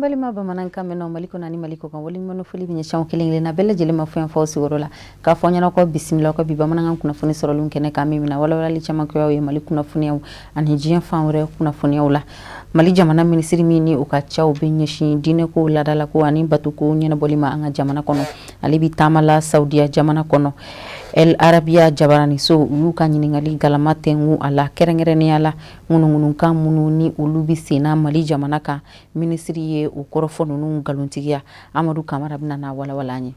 balima bamanan kan mena maliko nani maliko kan wali mano foli binya chaw keleng na bella jele ma fen fo sigorola ka fo nyana ko bismillah ko bi bamanan kan kuna foni sorolun kene ka mimina wala wala li chama ko yaw maliko na foni yaw an hijiyan fanwre kuna foni yaw la mali jamana ministry mini o ka chaw binya shi dine ko la dala ko ani batuko nyana bolima anga jamana kono alibi tamala saudia jamana kono el arabia jabarani so yu kan ngali galamate ngu ala kerengere ni ala ngunu kan munu ni ulubi sina mali jamana ka ministry ye o korofonu nu galuntigia Amadou Camara bina wala walanye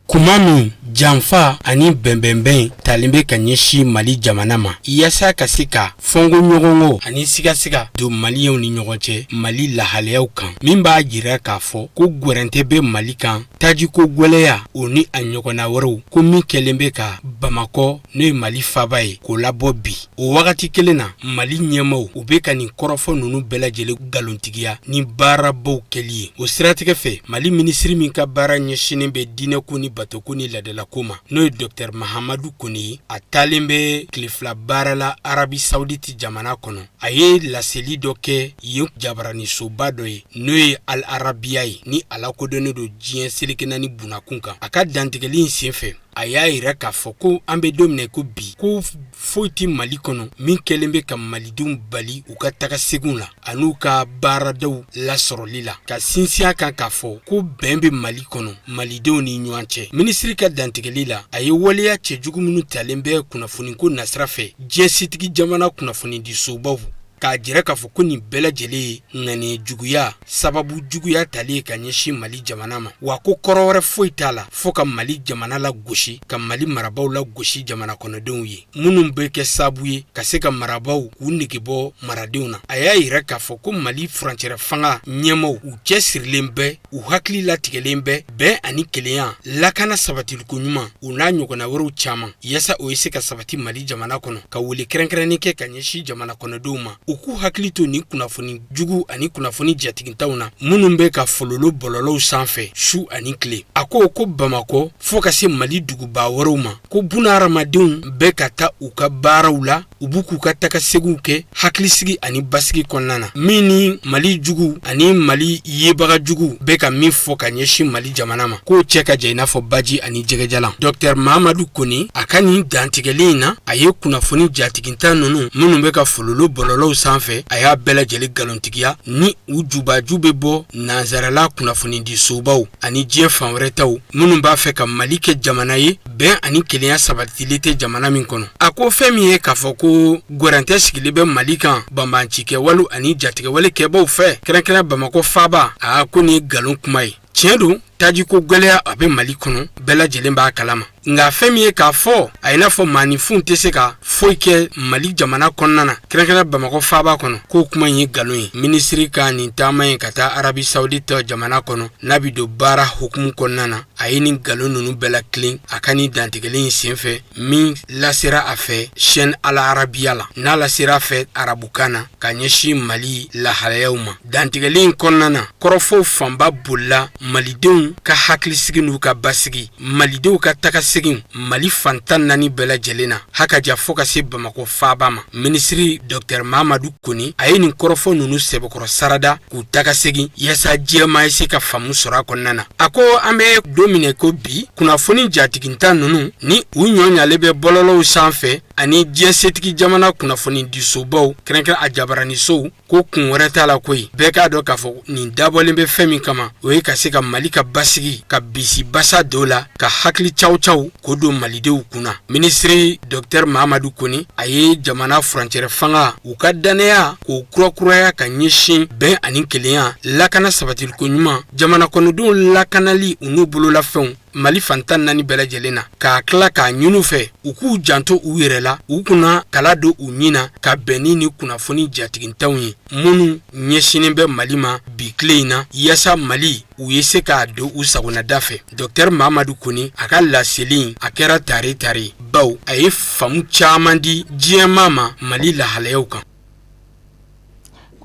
Kumami janfa ani bembenben talimbe kanyeshi mali jamanama yasa kasika fongo nyogongo ani siga do maliyo ni nyogonche mali lahaleyaw kan mimba jira ka fo ko gwerente be mali kan taji ko gweleya oni anyogona woro ko mi kelembe ka Bamako ne mali fabaye ko labobi o wakati kelena mali nyemo ubeka ni korofo nunu bela jele galontigia ni barabo keliye o siratige fe mali ministry min ka bara nyeshine be dine ko ni batokuni la de la Kuma no Dr Mahamadou Koni atalembe klifla barala Arabie Saoudite jamana kono aye la seli doke yuk jabarani sobadoye no al arabiyai ni ala kodone do jien selikenani bunakunka aka dantigeli insienfe aya ira ka foko ambe domine ko bi ko foiti mali kono min kelembe ka malidum bali u ka taga segun la anu ka baradaw la sorolila ka sinsia kan ka fo ko bembe mali kono malidew ni nyuanche ministri ka dantigeli la aye waliya chejugu munu talembe kunafuni ko nasrafe jesitigi jamana kunafuni di sobawu ka jira ka fo kuni bela jele ngane juguya sababu juguya tali ka nyeshi mali jamana ma wa ko korowre foitala fo ka mali jamana la goshi ka mali marabaw la goshi jamana kono denye munum be ke sabuye ka se ka marabaw uniki bo maradewna aya ira ka fo ko mali frontière fanga nyemo u jesirlembe u hakli la tigelembe be ani keleya lakana sabati kunyuma una nyogona woro chama yasa o ise ka sabati mali jamana kono ka wuli krenke ka nyeshi jamana kono duma uku haklito ni kunafoni jugu ani kunafoni jatigintawna munumbe ka fololo bololo sanfe shu ani kle ako ko Bamako foka se mali dugu ba woroma ko bunara madun be kata uka barawla ubuku kataka seguke haklisigi ani basigi konnana mini mali jugu ani mali yebaga jugu be ka mi foka nyeshi mali jamanama ko cheka jaina fo baji ani jegejalan Dr Mahamadou Koni akani dantigelina aye kunafoni jatiginta nonu munumbe ka fololo bololo sanfe aya bela jeli galontigia ni ujuba jube bo nazarala kunafoni di sobaw ani jien fanwretaw munum ba fe ka malike jamana ye ben ani keleya sabatilite jamana min kono ako femi e ka foko gorante sigilebe malika bambanchike walu ani jatige wale kebo fe krenkena Bamako faba a ko ni galon kumai chedu taji ko gweleya abe mali kono bela jelemba kalama nga femi e ka fo ayina fo manifun teseka foike mali jamana konnana krenkena Bamako faba kono ko kuma yi galon ministry ka ni tamaye kata Arabie Saoudite jamana kono nabido bara hukumu konnana ayini galon nunu bela clean akani dantigelin senfe min lasira afe chaîne al arabia la na lasira fe arabukana kanyeshi mali la halayuma dantigelin konnana korofo famba bulla malidew ka haklisigi nu ka basigi malidew ka takasigin mali fantan nani bela jelena haka ja foka se Bamako faba ma ministry Dr Mahamadou Koni ayini korofo nunu sebokoro sarada ku takasigi yasa jema ese ka famu sora konnana ako ambe domine ko bi kuna foni jatiginta nunu ni unyonya lebe bololo sanfe ani jesetiki jamana kuna foni disobaw krenka ajabarani so ko kunwereta la koy beka do ka fo ni dabolembe femi kama o ka se ka malika basigi ka bisi basa dola ka hakli chaw ko do malidew kuna ministry Dr Mahamadou Koni aye jamana frontière fanga u ka daneya ko kurokura ka nyeshin ben ani keleya lakana sabatil ko nyuma jamana kono do lakanali unu bolo la fen mali fantan nani bela jelena ka kla ka nyunu fe uku janto uyerela ukuna kala do unyina ka benini kuna foni jatigintawnyi munu nyeshine be malima bikleina yasa mali uyese ka do usaguna dafe Dr Mahamadou Koni aka la selin akera tare baw ay famu chamandi jiemama mali la halayuka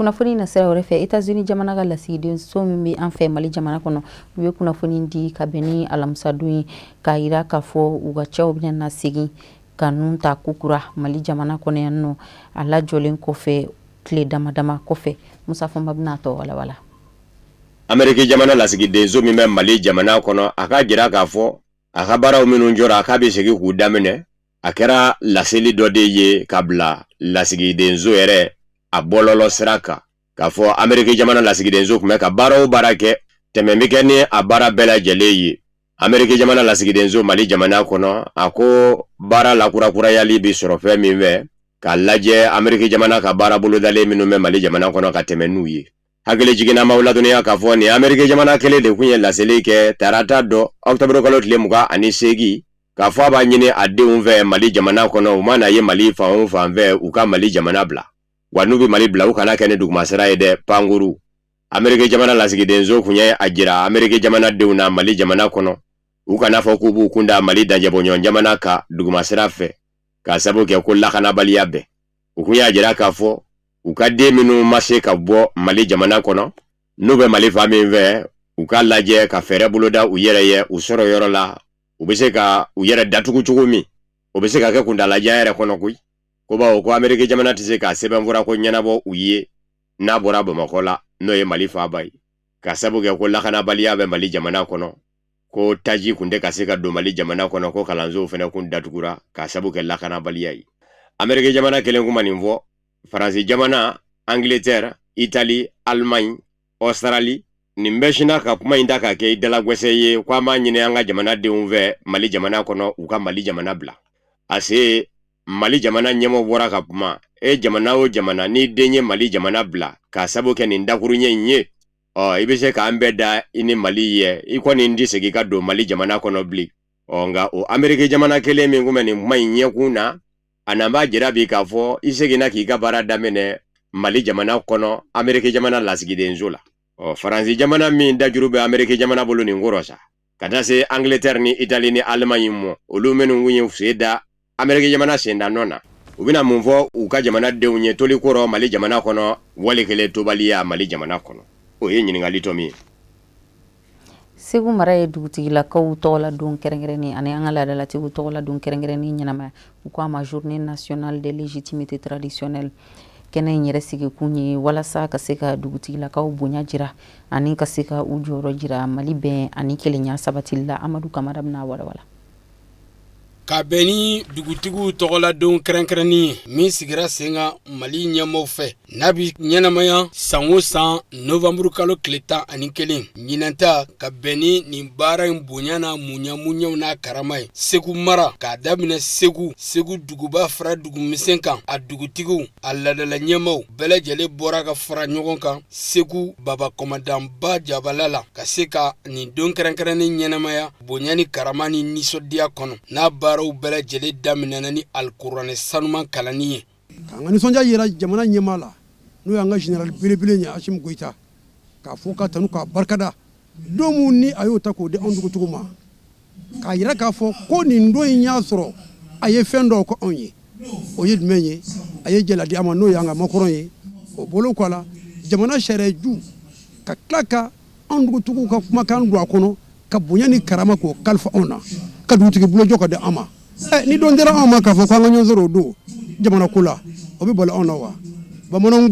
kuna foni na sera orefe États-Unis jamana ga lasidi so mimi anfe mali jamana kono we kuna foni ndi kabeni alamsadui kaira kafo uga chaw bina na sigi kanun ta kukura mali jamana kono yanno ala jolen kofe kle dama kofe musa famba bina to wala Amerike jamana lasigiden zo min bɛ Mali jamana kɔnɔ a ka jira k'a fɔ a ka baaraw minnu jɔra a k'a bɛ segin k'u daminɛ a kɛra laseli dɔ de ye ka bila lasigiden zo yɛrɛ a bɔlɔlɔ sira kan k'a fɔ Amerike jamana lasigiden zo tun bɛ ka baara o baara kɛ tɛmɛ bɛ kɛ ni a baara bɛɛ lajɛlen ye Amerike jamana lasigiden zo Mali jamana kɔnɔ a ko baara lakurakurayali bi sɔrɔ fɛn min fɛ k'a lajɛ Amerike jamana ka baara bolodalen minnu bɛ Mali jamana kɔnɔ ka tɛmɛ n'u ye hakili jiginna maaw la dɔnniya k'a fɔ ni Amerike jamana kelen de kun ye laseli kɛ tarata dɔ octobre kalo tile 28 k'a fɔ a b'a ɲini a denw fɛ Mali jamana kɔnɔ u mana ye Mali fan o fan fɛ u ka Mali jamana bila wa n'u bɛ Mali bila u kana kɛ ni dugumasira ye dɛ pankuru Amerike jamana lasigiden zo kun ye a jira Amerike jamana denw na Mali jamana kɔnɔ u kana fɔ k'u b'u kunda Mali dajɛbɔɲɔgɔn jamana ka dugumasira fɛ k'a sababu kɛ ko lakanabaliya bɛɛ u kun y'a jira k'a fɔ u ka den minnu ma se ka bɔ Mali jamana kɔnɔ n'u bɛ Mali fa min fɛ u ka lajɛ ka fɛɛrɛ boloda u yɛrɛ ye u sɔrɔ yɔrɔ la u bɛ se ka u yɛrɛ datugu cogo min o bɛ se ka kɛ kuntalajan yɛrɛ kɔnɔ koyi ko bawo ko Amerike jamana tɛ se ka sɛbɛnfura ko ɲɛnabɔ u ye n'a bɔra Bamakɔ la n'o ye Mali faaba ye ka sababu kɛ ko lakanabaliya bɛ Mali jamana kɔnɔ ko taji kun tɛ ka se ka don Mali jamana kɔnɔ ko kalansow fana kun datugura ka sababu kɛ lakanabaliya ye Amerike jamana kelen kuma nin fɔ Faransi jamana Angleterre Italie Allemagne Australie nin bɛɛ sina ka kuma in ta ka kɛ dalagwɛsɛ ye ko an b'a ɲini an ka jamanadenw fɛ Mali jamana kɔnɔ u ka Mali jamana bila ase Mali jamana ɲɛmɔgɔ bɔra ka kuma jamana o jamana ni den ye Mali jamana bila ka sababu kɛ nin dakuruɲɛ in ye i bɛ se k'an bɛɛ da i ni Mali ye i kɔni tɛ segin ka don Mali jamana kɔnɔ bilen nka o Amerike jamana kelen min kun bɛ nin kuma in ɲɛkun na a nan b'a jira bi k'a fɔ i seginna k'i ka baara daminɛ Mali jamana kɔnɔ Amerike jamana lasigiden zo la Faransi jamana min dajuru bɛ Amerike jamana bolo nin kɔrɔ sa ka taa se Angleterre ni Italie ni Allemagne mɔ olu minnu kun ye sen da Amerike jamana senda nɔ na u bɛna mun fɔ u ka jamanadenw ye toli kɔrɔ Mali jamana kɔnɔ wali kelen tobaliya Mali jamana kɔnɔ o ye ɲininkali tɔ min ye Segu mara ye dugutigilakaw tɔgɔladon kɛrɛnkɛrɛnnen ani an ka laadalatigiw tɔgɔladon kɛrɛnkɛrɛnnen ɲɛnamaya u k'a ma journée nationale de légitimité traditionnelle kɛnɛ in yɛrɛ sigi kun ye walasa ka se ka dugutigilakaw bonya jira ani ka se ka u jɔyɔrɔ jira Mali bɛn ani kelenya sabatili la Amadu Kamara bɛna walawala ka bɛn ni dugutigiw tɔgɔladon kɛrɛnkɛrɛnnen min sigira sen kan Mali ɲɛmɔgɔw fɛ n'a bi ɲɛnamaya san o san novembre kalo tile 11 ɲinan ta ka bɛn ni nin baara in bonya n'a muɲamuɲaw n'a karama ye Segu mara k'a daminɛ Segu duguba fara dugumisɛn kan a dugutigiw a laadala ɲɛmɔgɔw bɛɛ lajɛlen bɔra ka fara ɲɔgɔn kan Segu baba kɔmandanba Jabala la ka se ka nin don kɛrɛnkɛrɛnnen ɲɛnamaya bonya ni karama ni nisɔndiya kɔnɔ n'a baaraw bɛɛ lajɛlen daminɛna ni alikuranɛ sanuman kalanni ye k'an ka nisɔndiya yira jamana ɲɛmaa la n'o y'an ka général belebele ye Asimi Goyita k'a fɔ ka tanu k'a barikada don min ni a y'o ta k'o di anw dugutigiw ma k'a yira k'a fɔ ko nin don in y'a sɔrɔ a ye fɛn dɔw kɛ anw ye o ye jumɛn ye a ye jɛla di an ma n'o y'an ka makɔrɔn ye o bolo kɔ la jamana sariyajuw ka tila ka anw dugutigiw ka kumakan don a kɔnɔ ka bonya ni karama k'o kalifa anw na ka dugutigi bulojɔ ka di an ma ni don dira anw ma k'a fɔ k'an ka ɲɔgɔn sɔrɔ o don jamana ko la o bɛ bali anw na wa bamananw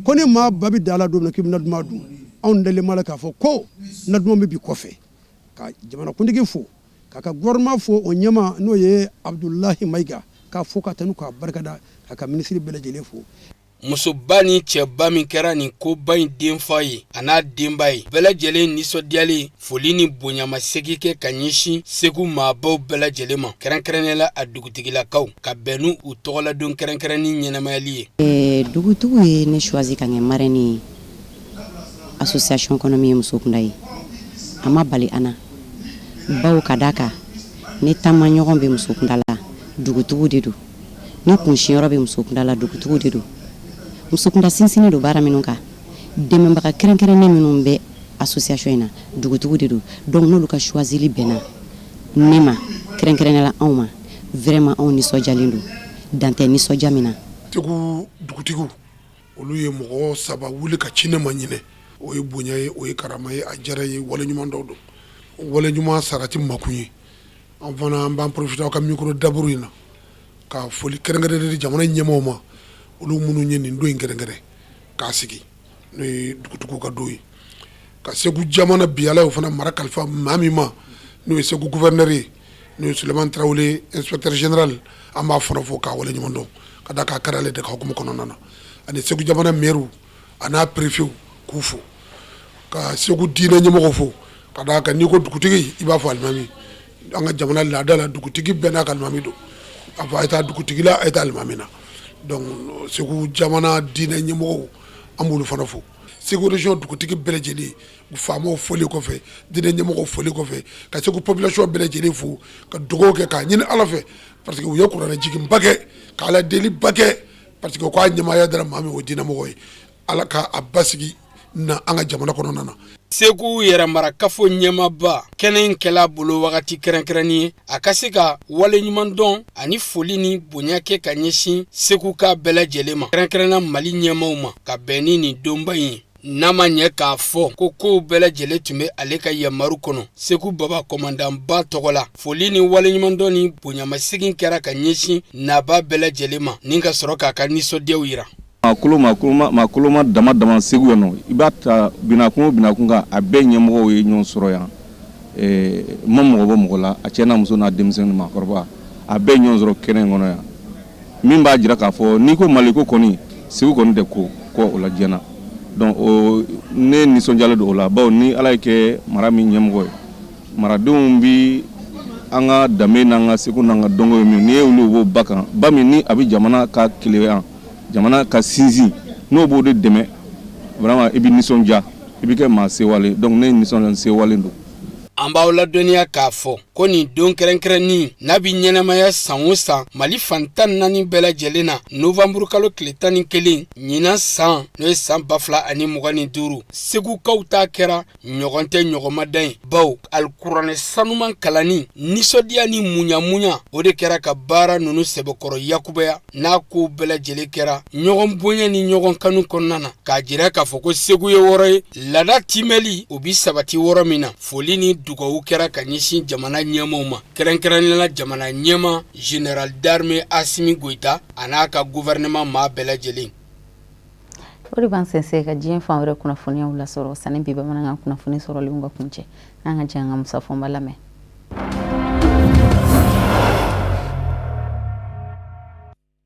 ko ni maa ba bɛ da la don min k'i bɛ na duman dun anw dalen b'a la k'a fɔ ko na duman bɛ bi kɔfɛ ka jamanakuntigi fo k'a ka gouvernement fo o ɲɛma n'o ye Abdulahi Mayiga k'a fo ka tanu k'a barikada k'a ka ministre bɛɛ lajɛlen fo musoba ni cɛba min kɛra nin koba in denfa ye a n'a denba ye bɛɛ lajɛlen nisɔndiyalen foli ni bonyamasegi kɛ ka ɲɛsin Segu maabaw bɛɛ lajɛlen ma kɛrɛnkɛrɛnnen la a dugutigilakaw ka bɛn n'u u tɔgɔladon kɛrɛnkɛrɛnni ɲɛnamayali ye dugutigiw ye ne choisi ka kɛ marraine ye association kɔnɔ min ye muso kunda ye a ma bali an na bawo ka d'a kan ne taama ɲɔgɔn bɛ muso kunda la dugutigiw de don ne kunsiyɔrɔ bɛ muso kunda la dugutigiw de don muso kunda sinsinni don baara minnu kan dɛmɛbaga kɛrɛnkɛrɛnnen minnu bɛ association in na dugutigiw de don donc n'olu ka choisili bɛnna ne ma kɛrɛnkɛrɛnnenya anw ma vraiment anw nisɔndiyalen don dan tɛ nisɔndiya min na Segu dugutigiw olu ye mɔgɔ saba wuli ka ci ne ma ɲinɛ o ye bonya ye o ye karama ye a diyara ye waleɲuman dɔw don waleɲuman sarati makun ye an fana an b'an profiter aw ka micro daburu in na ka foli kɛrɛnkɛrɛnnen di jamana ɲɛmaaw ma olu minnu ye nin don in kɛrɛnkɛrɛn k'a sigi n'o ye dugutigiw ka don ye ka segu jamana biyala o fana mara kalifa mamima no segu gouverneur no Suleiman Traoré inspecteur général amba fana fo ka wala nyumondo kada ka karale de ka ko kono nana ani segu jamana meru ana préfet kufu ka segu dina nyumo fo kada ka ni ko dukutigi iba fo almami anga jamana la dala dukutigi bena ka almami do aba eta dukutigi la eta almamina donc segu jamana dina nyumo amulu fana fo segu région dukutigi belejeli famo foli ko fe dina nyumo foli ko fe ka segu population belejeli fo ka dogo ke ka nyina ala fe parce que uyo kurana jigim bage ka ala deli bage parce que ko nyama ya dara mami o dina mo ala ka abasigi na anga jamana kono nana Segu yɛrɛ mara kafo ɲɛmaba kɛnɛ in kɛla bolo wagati kɛrɛnkɛrɛnni ye a ka se ka waleɲuman dɔn ani foli ni bonya kɛ ka ɲɛsin Segu ka bɛɛ lajɛlen ma kɛrɛnkɛrɛnna Mali ɲɛmaw ma ka bɛn ni nin donba in ye n'a ma ɲɛ k'a fɔ ko kow bɛɛ lajɛlen tun bɛ ale ka yamaru kɔnɔ Segu Baba kɔmandanba tɔgɔ la foli ni waleɲuman dɔn ni bonyamasegin kɛra ka ɲɛsin naba bɛɛ lajɛlen ma ni ka sɔrɔ k'a ka nisɔndiyaw yira makoloma dama Segu yano ibata binakun ka a bɛɛ ɲɛmɔgɔw ye ɲɔgɔn sɔrɔ yan ma mɔgɔ bɔ mɔgɔ la a cɛ n'a muso n'a denmisɛnnin maakɔrɔba a bɛɛ ɲɔgɔn sɔrɔ kɛnɛ in kɔnɔ yan min b'a jira k'a fɔ n'i ko Mali ko kɔni Segu kɔni de ko o la diɲɛna donc ne nisɔndiyalen don o la bawo ni Ala ye kɛ mara min ɲɛmɔgɔ ye maradenw bi an ka danbe n'an ka seko n'an ka dɔnko ye min n'i ye olu b'o ba kan ba min ni a bɛ jamana ka keleya jamana ka sinsin n'o b'o de dɛmɛ vraiment i bɛ nisɔndiya i bɛ kɛ maa sewale donc ne nisɔndiya sewalen don. An b'aw ladɔnniya k'a fɔ ko nin don kɛrɛnkɛrɛnni n'a bi ɲɛnamaya san o san Mali fan 14 bɛɛ lajɛlen na novembre kalo tile 11 ɲinan san n'o ye san 2025 Segukaw ta kɛra ɲɔgɔn tɛ ɲɔgɔnmadan ye bawo alikuranɛ sanuman kalani nisɔndiya ni munyamunya o de kɛra ka baara ninnu sɛbɛkɔrɔ yakubaya n'a ko bɛɛ lajɛlen kɛra ɲɔgɔn bonya ni ɲɔgɔn kanu kɔnɔna na k'a jira k'a fɔ ko Segu ye wɔrɔ ye laada timɛli o bi sabati wɔrɔ min na foli ni dugawu kɛra ka ɲɛsin jamana ɲɛmaw ma kɛrɛnkɛrɛnnenya jamana ɲɛma général d'armée Assimi Goïta a n'a ka gouvernement maa bɛɛ lajɛlen. O de b'an sɛnsɛn ka diɲɛ fan wɛrɛ kunnafoniyaw lasɔrɔ sani bi bamanankan kunnafoni sɔrɔlenw ka kuncɛ n'an ka jɛ an ka Musa Fɔnba lamɛn.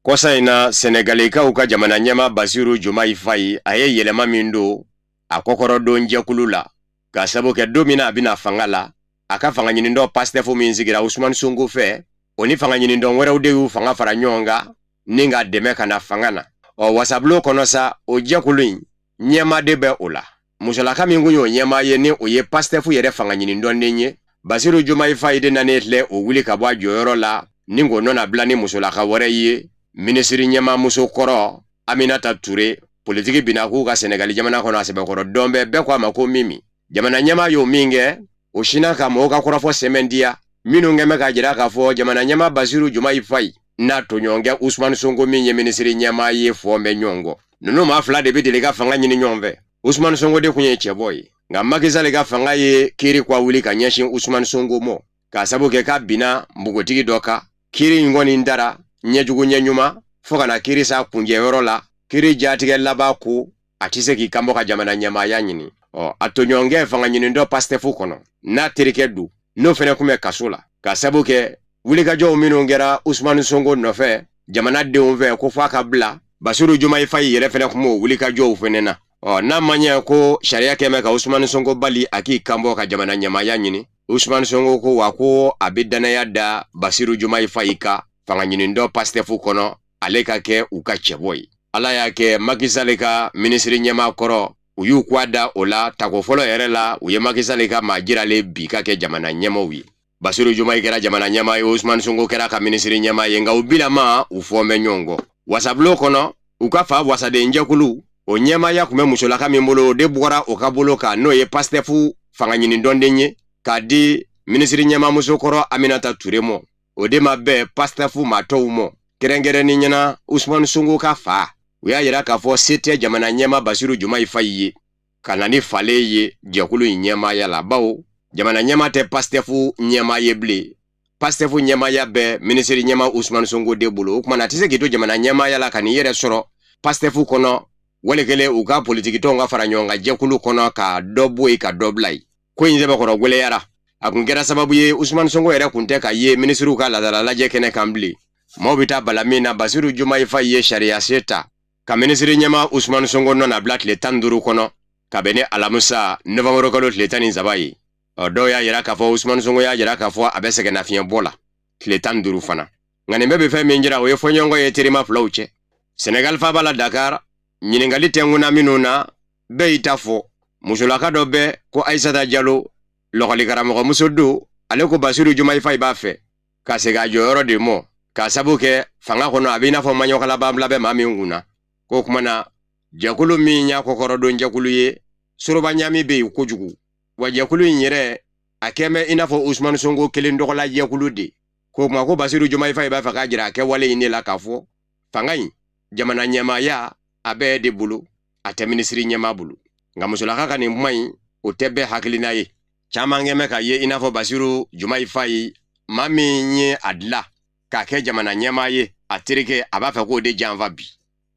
Kosa ina Senegalikaw ka jamana ɲɛma Basiru Jomayi Fayi a ye yɛlɛma min don a kɔkɔrɔdon jɛkulu la ka sabu kɛ don min na a bɛna fanga la a ka fanga ɲinindɔ Pastefu min sigira Usmane Sonko fɛ o ni fanga ɲinindɔ wɛrɛw de y'u fanga fara ɲɔgɔn kan ni ka dɛmɛ ka na fanga na wasabulo kɔnɔ sa o jɛkulu in ɲɛma de bɛ o la musolaka min kun y'o ɲɛma ye ni o ye Pastefu yɛrɛ fanga ɲinindɔnden ye Basiru Jomayi Fayi de nane filɛ o wuli ka bɔ a jɔyɔrɔ la ni ko nɔna bila ni musolaka wɛrɛ ye minisiri ɲɛma muso kɔrɔ Aminata Touré politiki binaku ka Senegali jamana kɔnɔ a sɛbɛkɔrɔ dɔn bɛɛ ko a ma ko Mimi jamana ɲɛma y'o min kɛ o sina ka mɔgɔw ka kɔrɔfɔ sɛmɛn diya minnu kɛmɛ ka jira k'a fɔ jamana ɲɛma Basiru Jomayi Fayi n'a toɲɔgɔnkɛ Usmane Sonko min ye minisiri ɲɛma ye fɔ bɛ ɲɔgɔn kɔ ninnu maa fila de bɛ deli ka fanga ɲini ɲɔgɔn fɛ Usmane Sonko de kun ye cɛbɔ ye nka Macky Sall ka fanga ye kiiri kwa wuli ka ɲɛsin Usmane Sonko mɔ k'a sabu kɛ ka bina npogotigi dɔ kan kiiri in kɔni dara ɲɛjugu ɲɛɲuman fo ka na kiiri sa kunjɛyɔrɔ la kiiri jatigɛ laban ko a tɛ se k'i kanbɔ ka jamana ɲɛmaaya ɲini a toɲɔgɔnkɛ fanga ɲinindɔ Pastefu kɔnɔ n'a terikɛ don n'o fɛnɛ kun bɛ kaso la ka sabu kɛ wulikajɔw minnu kɛra Usmane Sonko nɔfɛ jamanadenw fɛ ko f'a ka bila Basiru Jomayi Fayi yɛrɛ fɛnɛ kun b'o wulikajɔw fɛnɛ na n'a ma ɲɛ ko sariya kɛmɛ ka Usmane Sonko bali a k'i kanbɔ ka jamana ɲɛmaaya ɲini Usmane Sonko ko wa ko a bɛ danaya da Basiru Jomayi Fayi ka fanga ɲinindɔ Pastefu kɔnɔ ale ka kɛ u ka cɛbɔ ye Ala y'a kɛ Macky Sall ka minisiri ɲɛma kɔrɔ u y'u kwa da o la tako fɔlɔ yɛrɛ la u ye Macky Sall ka maa jirale bi ka kɛ jamana ɲɛmaw ye Basiru Jomayi kɛra jamana ɲɛma ye Usmane Sonko kɛra ka minisiri ɲɛma ye nka u bilama u fɔ bɛ ɲɔgɔn kɔ wasabulo kɔnɔ u ka fa wasaden jɛkulu o ɲɛmaya kun bɛ musolaka min bolo o de bɔra o ka bolo kan n'o ye Pastefu fanga ɲinindɔnden ye k'a di minisiri ɲɛma muso kɔrɔ Aminata Touré mɔ o de ma bɛn Pastefu maa tɔw mɔ kɛrɛnkɛrɛnni ɲɛna Usmane Sonko ka fa u y'a yira k'a fɔ se tɛ jamana ɲɛma Basiru Jomayi Fayi ye ka na ni fale ye jɛkulu in ɲɛmaya la bawo jamana ɲɛma tɛ Pastefu ɲɛma ye bilen Pastefu ɲɛmaya bɛ minisiri ɲɛma Usmane Sonko de bolo o kumana a tɛ se k'i to jamana ɲɛmaya la ka n'i yɛrɛ sɔrɔ Pastefu kɔnɔ wale kele u ka politiki tonga fara nyonga jekulu kono ka dobo ka doblai ko inze ba kono gwele yara akun kɛra sababu ye Usman Sonko yɛrɛ kun tɛ ka ye ministre ka ladala lajɛ kɛnɛ kan bili maaw bɛ taa balamina Basiru Jumaye Faye ye sariya seta ka ministre ɲɛma Usman Sonko nɔna bila tile 15 kɔnɔ ka bɛn ni Alamusa Novembre kalo tile 13 ye dɔw y'a yira k'a fɔ Usman Sonko y'a yira k'a fɔ a bɛ sɛgɛn nafiɲɛ bɔ la tile 15 fana nka nin bɛɛ bɛ fɛn min jira o ye fɔɲɔgɔnkɔ ye terima filaw cɛ Senegal faaba la Dakar ɲininkali tɛnkuna minnu na bɛɛ y'i ta fɔ musolaka dɔ bɛ ko Aissata Diallo lɔgɔli karamɔgɔ muso do ale ko Basiru Jumaye Faye b'a fɛ ka segin a jɔyɔrɔ de mɔ ka sabu kɛ fanga kɔnɔ a bɛ i n'a fɔ maɲɔkala banbila bɛ maa min kunna ko kuma na jɛkulu min y'a kɔkɔrɔdon jɛkulu ye soroba ɲami bɛ yen kojugu wa jɛkulu in yɛrɛ a kɛn bɛ i n'a fɔ Usman Sonko kelen dɔgɔla jɛkulu de ko kuma ko Basiru Jumaye Faye b'a fɛ k'a jira a kɛwale in de la k'a fɔ fanga in jamana ɲɛmaaya a bɛɛ de bolo a tɛ minisiri ɲɛmaa bolo nka musolaka ka nin kuma in o tɛ bɛɛ hakilina ye caman kɛn bɛ ka ye i n'a fɔ Basiru Jumaye Faye maa min ye a dilan k'a kɛ jamana ɲɛmaa ye a terikɛ a b'a fɛ k'o de janfa bi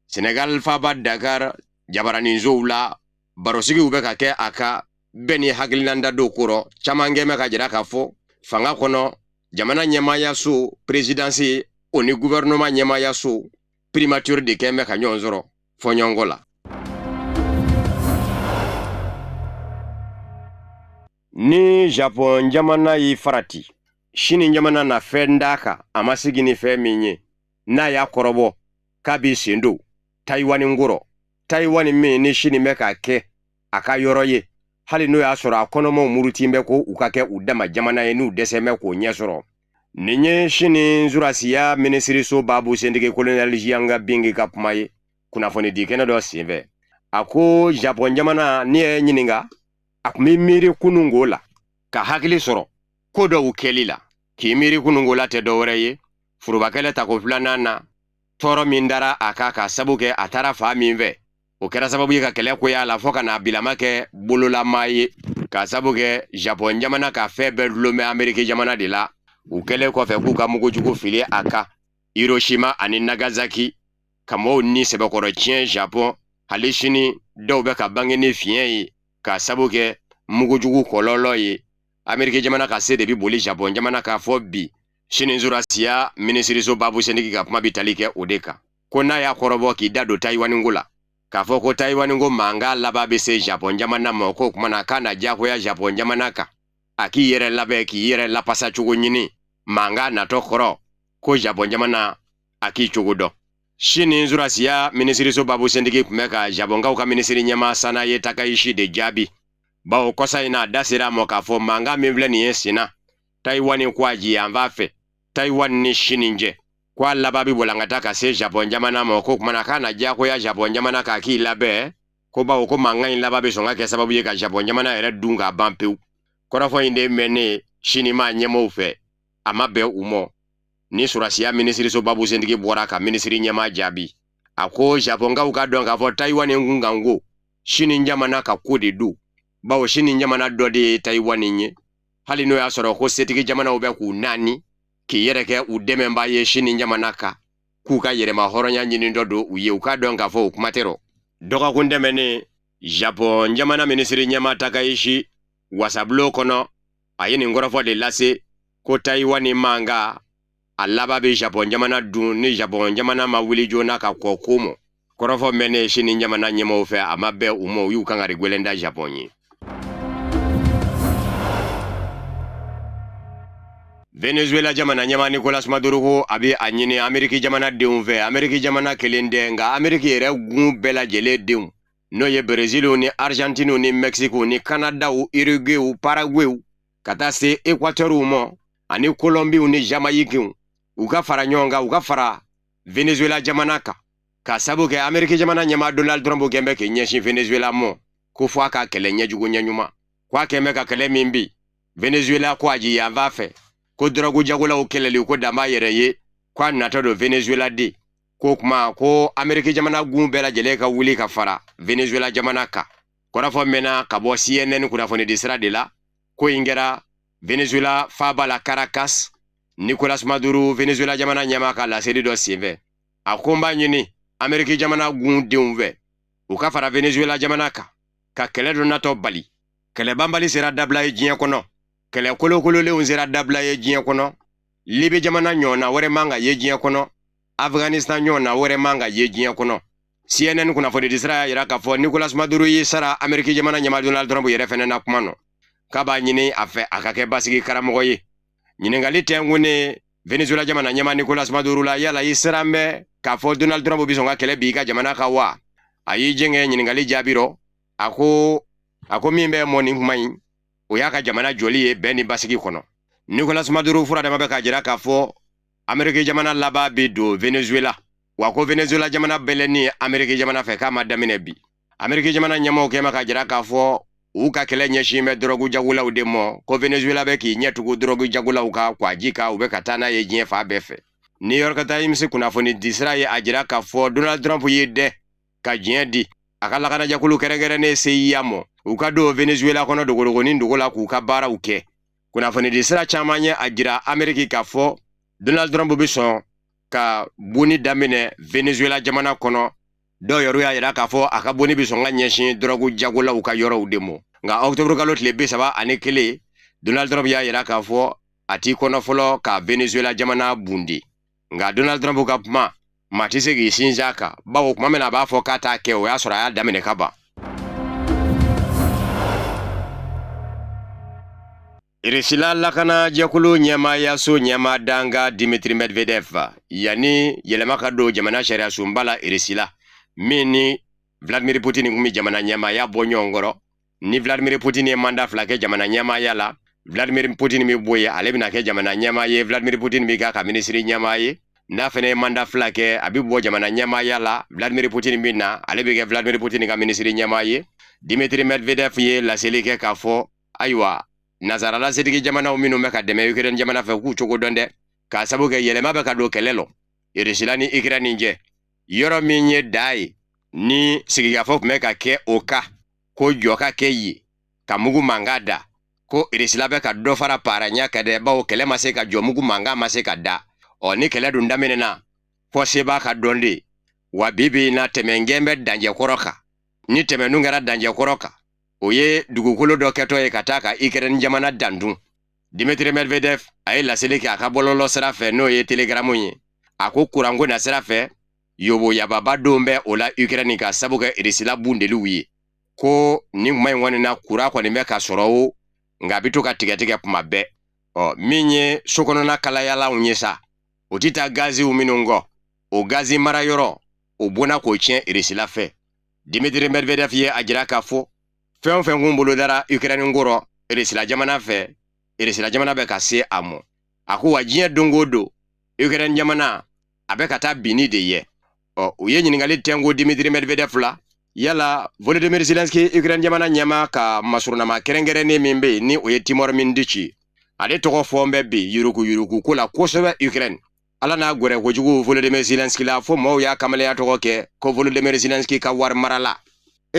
Senegal faaba Dakar jabaraninsow la barosigiw bɛ ka kɛ a ka bɛɛ ni hakilinanda dɔw kɔrɔ caman kɛn bɛ ka jira k'a fɔ fanga kɔnɔ jamana ɲɛmaaya so présidence o ni gouvernement ɲɛmaaya so primature de kɛn bɛ ka ɲɔgɔn sɔrɔ fɔɲɔgɔnkɔ la ni Japon jamana yi farati Chine jamana na fɛn d'a kan a ma sigi ni fɛn min ye n'a y'a kɔrɔbɔ k'a b'i sen don Taiwan ngoro Taiwan min ni Chine bɛ ka kɛ a ka yɔrɔ ye hali n'o y'a sɔrɔ a kɔnɔmaw muruti bɛ ko u ka kɛ u dama jamana ye n'u dɛsɛ bɛ k'o ɲɛ sɔrɔ nin ye Chine surasiya minisiriso Babu Sentiki colonel Jianga Bingi ka kuma ye kunnafoni di kɛnɛ dɔ senfɛ a ko Japon jamana ni ye ɲininka a kun bɛ miiri kunungo la ka hakili sɔrɔ ko dɔw kɛli la k'i miiri kunungo la tɛ dɔwɛrɛ ye furubakɛlɛ ta ko filanan na tɔɔrɔ min dara a ka sabu kɛ a taara fa min fɛ o kɛra sababu ye ka kɛlɛ koya la fɔ ka na bilama kɛ bololama ye ka sabu kɛ Japon jamana ka fɛn bɛɛ dulon bɛ Ameriki jamana de la u kɛlen kɔfɛ k'u ka mugujugu fili a kan Hiroshima ani Nagasaki ka mɔɔw ni sɛbɛkɔrɔ tiɲɛ Japon hali sini dɔw bɛ ka bange ni fiɲɛ ye ka sabu kɛ mugujugu kɔlɔlɔ ye Ameriki jamana ka se de bi boli Japon jamana ka fɔ bi Chine surasiya minisiriso Babu Sentiki ka kuma bi tali kɛ o de kan ko n'a y'a kɔrɔbɔ k'i da don Taiwaningo la k'a fɔ ko Taiwaningo mankan laban bɛ se Japon jamana ma ko kuma na k'a na diyagoya Japon jamana kan a k'i yɛrɛ labɛn k'i yɛrɛ lapasa cogo ɲini mankan natɔ kɔrɔ ko Japon jamana a k'i cogo dɔn Chine surasiya minisiriso Babu Sentiki kun bɛ ka Japonkaw ka minisiri ɲɛma Sanaye Takaishi de jaabi bawo kɔsa in na da sera mɔ k'a fɔ mankan min filɛ nin ye senna Taiwan ko a ji yan b'a fɛ Taiwan ni Chine cɛ ko a laban bi walankata ka se Japon jamana ma ko kumana k'a na diyagoya Japon jamana k'a k'i labɛn ko bawo ko mankan in laban bɛ sɔn ka kɛ sababu ye ka Japon jamana yɛrɛ dun k'a ban pewu kɔrɔfɔ in de mɛnnen Chine ma ɲɛmaaw fɛ a ma bɛn u mɔ ni surasiya minisiriso Babu Sentiki bɔra ka minisiri ɲɛmaa jaabi a ko Japonkaw ka dɔn k'a fɔ Taiwan kun kan ko Chine jamana ka ko de do bawo Chine jamana dɔ de ye Taiwan ye hali n'o y'a sɔrɔ ko setigi jamanaw bɛ k'u naani k'i yɛrɛ kɛ u dɛmɛbaa ye Chine jamana kan k'u ka yɛrɛma hɔrɔnya ɲini dɔ don u ye u ka dɔn k'a fɔ o kuma tɛ rɔ dɔgɔkun tɛmɛnen Japon jamana minisiri ɲɛma Takaishi wasabulon kɔnɔ a ye nin kɔrɔfɔ de lase ko Taiwan manga a laban bɛ Japon jamana dun ni Japon jamana ma wuli joona ka kɔ ko mɔ kɔrɔfɔ mɛnnen Chine jamana ɲɛmaaw fɛ a ma bɛn u ma u y'u kan ka gwɛlɛn da Japon ye Venezuela jamana ɲɛma Nicolas Maduro ko a bɛ a ɲini Ameriki jamana denw fɛ Ameriki jamana kelen tɛ nka Ameriki yɛrɛ gun bɛɛ lajɛlen denw n'o ye Brésil ni Argentine ni Mexique ni Canada Uruguay Paraguay ka taa se Équateur ma ani Colombie ni Jamaïque u ka fara ɲɔgɔn kan u ka fara Venezuela jamana kan ka sabu kɛ Ameriki jamana ɲɛma Donald Trump kɛn bɛ k'i ɲɛsin Venezuela ma ko fɔ a ka kɛlɛ ɲɛjugu ɲɛɲuman ko a kɛn bɛ ka kɛlɛ min bi Venezuela ko a ji yan b'a fɛ ko drogue jagolaw kɛlɛli ko dan b'a yɛrɛ ye ko a natɔ don Venezuela de ko kuma ko Ameriki jamana gun bɛɛ lajɛlen ka wuli ka fara Venezuela jamana kan kɔrɔfɔ mɛnna ka bɔ CNN kunnafoni di sira de la ko in kɛra Venezuela faaba la Caracas Nicolas Maduro Venezuela jamana ɲɛma ka laseli dɔ senfɛ a ko n b'a ɲini Ameriki jamana gun denw fɛ u ka fara Venezuela jamana kan ka kɛlɛ dɔ natɔ bali kɛlɛ banbali sera dabila ye diɲɛ kɔnɔ kɛlɛ kolokololenw sera dabila ye diɲɛ kɔnɔ Libe jamana ɲɔgɔnna wɛrɛ man ka ye diɲɛ kɔnɔ Afghanistan ɲɔgɔnna wɛrɛ man ka ye diɲɛ kɔnɔ CNN kunnafoni di sira y'a yira k'a fɔ Nicolas Maduro ye sara Ameriki jamana ɲɛmaa Donald Trump yɛrɛ fɛnɛ na kuma nɔ k'a b'a ɲini a fɛ a ka kɛ basigi karamɔgɔ ye ɲininkali tɛngun ne Venezuela jamana ɲɛmaa Nicolas Maduro la yala i siran bɛ k'a fɔ Donald Trump bi sɔn ka kɛlɛ bi i ka jamana kan wa a y'i jɛngɛ ɲininkali jaabi rɔ a ko min bɛ mɔ nin kuma in o y'a ka jamana joli ye bɛn ni basigi kɔnɔ Nicolas Maduro fura dama bɛ ka jira k'a fɔ Ameriki jamana laban bi don Venezuela wa ko Venezuela jamana bɛlɛ ni Ameriki jamana fɛ k'a ma daminɛ bi Ameriki jamana ɲɛmaaw kɛma ka jira k'a fɔ u ka kɛlɛ ɲɛsin bɛ drogue jagolaw de mɔ ko Venezuela bɛ k'i ɲɛtugu drogue jagolaw ka kwaji ka u bɛ ka taa n'a ye diɲɛ fan bɛɛ fɛ New York Times kunnafoni di sira ye a jira k'a fɔ Donald Trump ye dɛ ka diɲɛ di a ka lakanajakulu kɛrɛnkɛrɛnnen CIA mɔ u ka don Venezuela kɔnɔ dogodogonin dogo la k'u ka baaraw kɛ kunnafoni di sira caman ye a jira Ameriki k'a fɔ Donald Trump bɛ sɔn ka bonni daminɛ Venezuela jamana kɔnɔ dɔw yɛrɛ y'a yira k'a fɔ a ka bonni bɛ sɔn ka ɲɛsin drogue jagolaw ka yɔrɔw de mɔ nka octobre kalo tile 31 Donald Trump y'a yira k'a fɔ a t'i kɔnɔ fɔlɔ ka Venezuela jamana bundi nka Donald Trump ka kuma maa tɛ se k'i sinsin a kan bawo kuma min na a b'a fɔ k'a t'a kɛ o y'a sɔrɔ a y'a daminɛ ka ban Irisila lakana jɛkulu ɲɛmaayaso ɲɛmaa danga Dmitry Medvedev yanni yɛlɛma ka don jamana sariya sunba la Irisila min ni Vladimir Putin kun bɛ jamana ɲɛmaaya bɔ ɲɔgɔn kɔrɔ ni Vladimir Putin ye mandat 2 kɛ jamana ɲɛmaaya la Vladimir Putin bɛ bɔ yen ale bɛna kɛ jamana ɲɛmaa ye Vladimir Putin bɛ k'a ka ministre ɲɛmaa ye n'a fɛnɛ ye mandat 2 kɛ a bɛ bɔ jamana ɲɛmaaya la Vladimir Putin bɛ na ale bɛ kɛ Vladimir Putin ka ministre ɲɛmaa ye Dmitry Medvedev ye laseli kɛ k'a fɔ ayiwa Nazarala setigi jamanaw minnu bɛ ka dɛmɛ Ukraine jamana fɛ k'u cogo dɔn dɛ k'a sabu kɛ yɛlɛma bɛ ka don kɛlɛ lɔ Rusila ni Ukraine cɛ yɔrɔ min ye da ye ni sigikafɔ tun bɛ ka kɛ o ka ko jɔ ka kɛ yen ka mugu mankan da ko Rusila bɛ ka dɔ fara paaranya kan dɛ bawo kɛlɛ ma se ka jɔ mugu mankan ma se ka da ni kɛlɛ dun daminɛna fɔ se b'a ka dɔn de wa bibi na tɛmɛngɛn bɛ danjɛkɔrɔ kan ni tɛmɛnun kɛra danjɛkɔrɔ kan o ye dugukolo dɔ kɛtɔ ye ka taa ka Ukraine jamana dandun Dmitry Medvedev a ye laseli kɛ a ka bɔlɔlɔ sira fɛ n'o ye telegramu ye a ko kuranko na sira fɛ yobo yababa don bɛ o la Ukraine ka sabu kɛ Rusila bundeliw ye ko nin kuma in kɔni na kura kɔni bɛ ka sɔrɔ o nka a bɛ to ka tigɛtigɛ kuma bɛɛ min ye sokɔnɔna kalayalanw ye sa o tɛ taa gaziw minnu kɔ o gazi mara yɔrɔ o bɔnna k'o tiɲɛ Rusila fɛ Dmitry Medvedev ye a jira k'a fɔ fɛn o fɛn kun bolo dara Ukraine kɔrɔ Rusila jamana fɛ Rusila jamana bɛ ka se a mɔ a ko wa diɲɛ don o don Ukraine jamana a bɛ ka taa binni de ye u ye ɲininkali tɛnko Dmitry Medvedev la yala Volodymyr Zelensky Ukraine jamana ɲɛmaa ka masurunama kɛrɛnkɛrɛnnen min bɛ yen ni o ye Timor min di ci ale tɔgɔ fɔ bɛ bi yuruku ko la kosɛbɛ Ukraine ala n'a gɛrɛ kojugu Volodymyr Zelensky la fo maaw y'a kamalaya tɔgɔ kɛ ko Volodymyr Zelensky ka wari mara la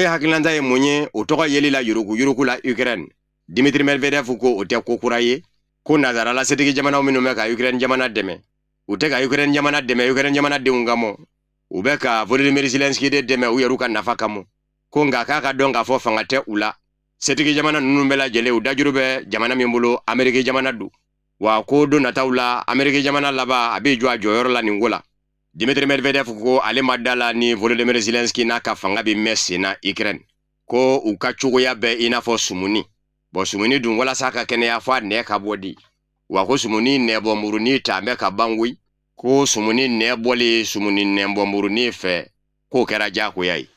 hakilanta ye mun ye o tɔgɔ yeli la yuruku la Ukraine Dmitry Medvedev ko o tɛ ko kura ye ko nazarala setigi jamanaw minnu bɛ ka Ukraine jamana dɛmɛ u tɛ ka Ukraine jamana dɛmɛ Ukraine jamana denw kama u bɛ ka Volodymyr Zelensky de dɛmɛ u yɛrɛ ka nafa kama ko nka k'a ka dɔn k'a fɔ fanga tɛ u la setigi jamana ninnu bɛɛ lajɛlen u dajuru bɛ jamana min bolo Ameriki jamana don wa ko don nataw la Ameriki jamana laban a bɛ jɔ a jɔyɔrɔ la nin ko la Dmitry Medvedev ko ale ma da la ni Volodymyr Zelensky n'a ka fanga bɛ mɛn sen na Ukraine ko u ka cogoya bɛ i n'a fɔ sumuni sumuni dun walasa ka kɛnɛya fɔ a nɛ ka bɔ di wa ko sumuni nɛbɔmurunin ta bɛ ka ban koyi ko sumuni nɛ bɔli sumuni nɛbɔmurunin fɛ k'o kɛra diyagoya ye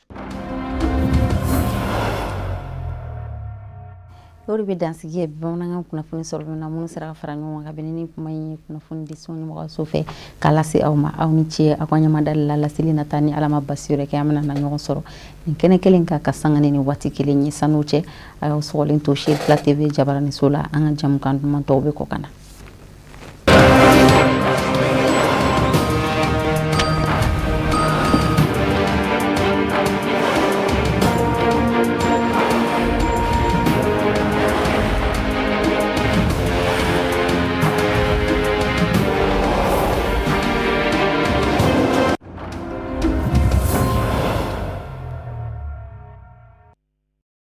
o de bɛ dansigi ye bamanankan kunnafoni sɔrɔ na minnu sera ka fara ɲɔgɔn kan ka bɛn ni kuma in ye kunnafoni di sɔn ɲɛmɔgɔso fɛ k'a lase aw ma aw ni ce aw ka ɲamadali la laseli nata ni ala ma basi wɛrɛ kɛ an bɛna na ɲɔgɔn sɔrɔ nin kɛnɛ kelen kan ka sanga ni waati kelen ye sanu cɛ a y'aw sɔgɔlen to Share Fila TV Jabaranin so la an ka jamukan duman tɔw bɛ kɔ ka na